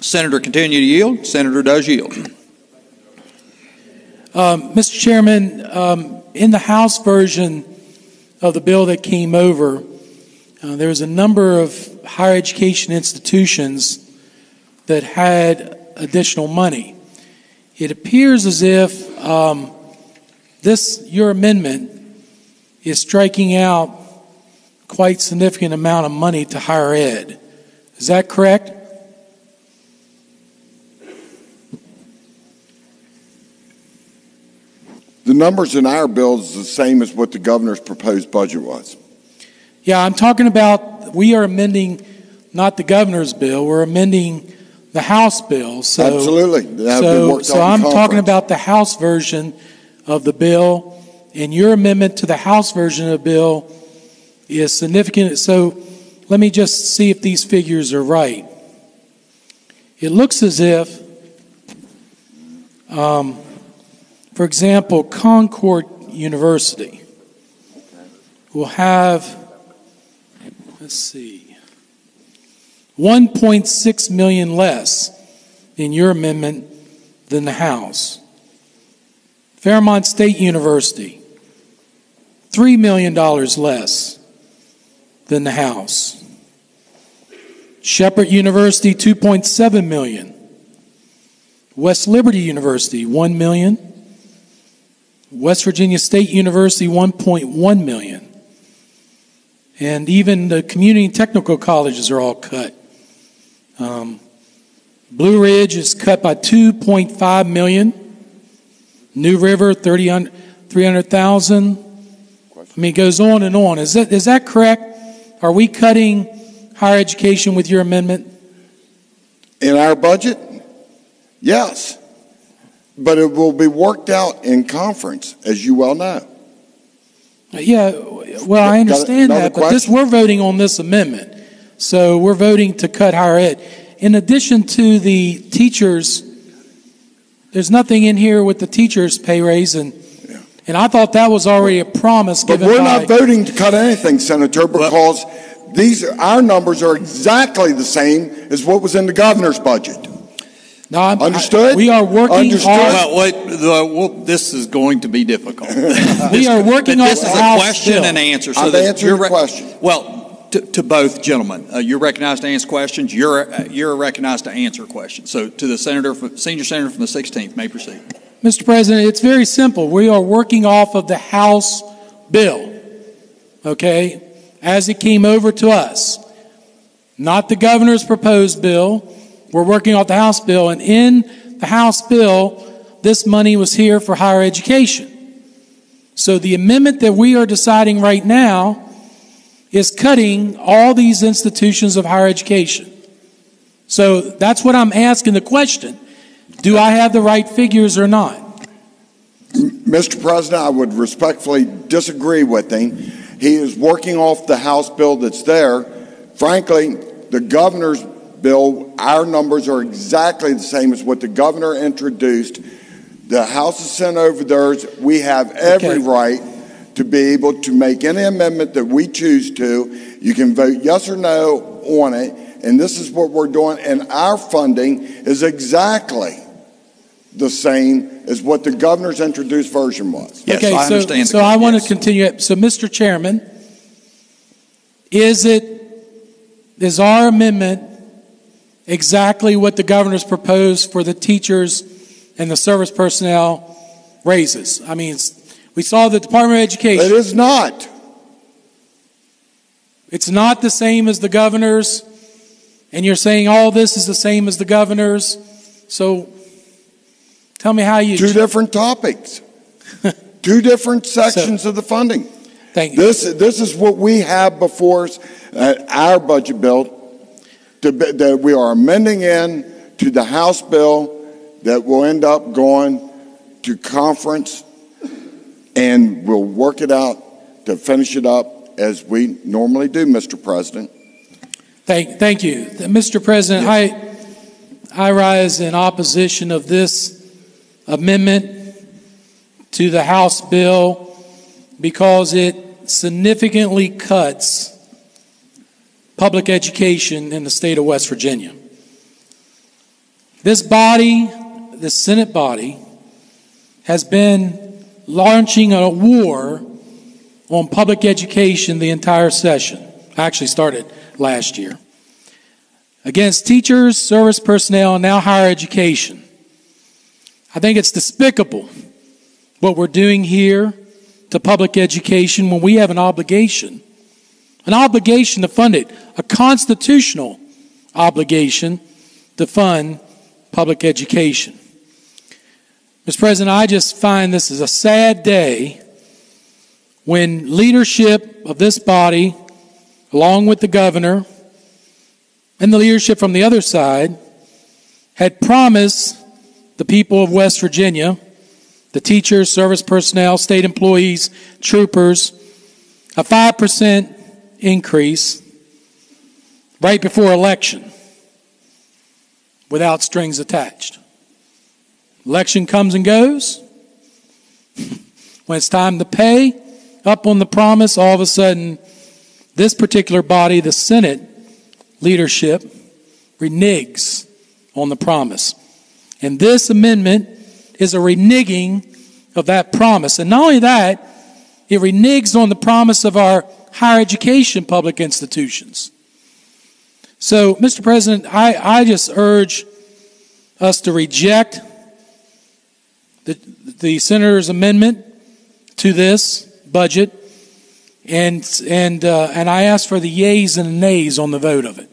Senator, continue to yield. Senator does yield. Mr. Chairman, in the House version of the bill that came over, there was a number of higher education institutions that had additional money. It appears as if your amendment is striking out quite significant amount of money to higher ed. Is that correct? The numbers in our bill is the same as what the governor's proposed budget was. Yeah, I'm talking about, we are amending not the governor's bill, we're amending the House bill. So, absolutely. So I'm talking about the House version of the bill, and your amendment to the House version of the bill is significant. So let me just see if these figures are right. It looks as if, for example, Concord University will have, let's see, 1.6 million less in your amendment than the House. Fairmont State University, $3 million less than the House. Shepherd University, $2.7 million. West Liberty University, $1 million. West Virginia State University, $1.1 million. And even the community and technical colleges are all cut. Blue Ridge is cut by $2.5 million. New River, $300,000. I mean, it goes on and on. Is that correct? Are we cutting higher education with your amendment? In our budget? Yes. But it will be worked out in conference, as you well know. Yeah, well, I understand that, but we're voting on this amendment. So we're voting to cut higher ed. In addition to the teachers, there's nothing in here with the teachers' pay raise, and I thought that was already a promise given by... But we're not voting to cut anything, Senator, because our numbers are exactly the same as what was in the governor's budget. No, understood? We are working this is going to be difficult. We are working on this is a question and answer. So I've answered your question. Well, to both gentlemen, you're recognized to ask questions. You're recognized to answer questions. So to the senior senator from the 16th, may proceed. Mr. President, it's very simple. We are working off of the House bill, okay, as it came over to us, not the governor's proposed bill. We're working off the House bill, and in the House bill, this money was here for higher education. So the amendment that we are deciding right now is cutting all these institutions of higher education. So that's what I'm asking the question. Do I have the right figures or not? Mr. President, I would respectfully disagree with him. He is working off the House bill that's there. Frankly, the governor's bill, our numbers are exactly the same as what the governor introduced. The House has sent over theirs. We have every right to be able to make any amendment that we choose to. You can vote yes or no on it, and this is what we're doing. And our funding is exactly the same as what the governor's introduced version was. Yes, I understand. So I want to continue. So, Mr. Chairman, is our amendment exactly what the governor's proposed for the teachers and the service personnel raises? I mean, we saw the Department of Education. It is not. It's not the same as the governor's, and you're saying all this is the same as the governor's. So tell me how you... Two different topics. Two different sections of the funding. Thank you. This is what we have before us, our budget bill, that we are amending in to the House bill that will end up going to conference, and we'll work it out to finish it up as we normally do, Mr. President. Thank you. Mr. President, yes. I rise in opposition of this amendment to the House bill because it significantly cuts public education in the state of West Virginia. This body, the Senate body, has been launching a war on public education the entire session. Actually started last year. Against teachers, service personnel, and now higher education. I think it's despicable what we're doing here to public education when we have an obligation to fund it, a constitutional obligation to fund public education. Mr. President, I just find this is a sad day when leadership of this body, along with the governor and the leadership from the other side, had promised the people of West Virginia, the teachers, service personnel, state employees, troopers, a 5% increase right before election without strings attached. Election comes and goes. When it's time to pay up on the promise, all of a sudden, this particular body, the Senate leadership, reneges on the promise. And this amendment is a reneging of that promise. And not only that, it reneges on the promise of our higher education public institutions. So, Mr. President, I just urge us to reject the senator's amendment to this budget, and I ask for the yeas and the nays on the vote of it.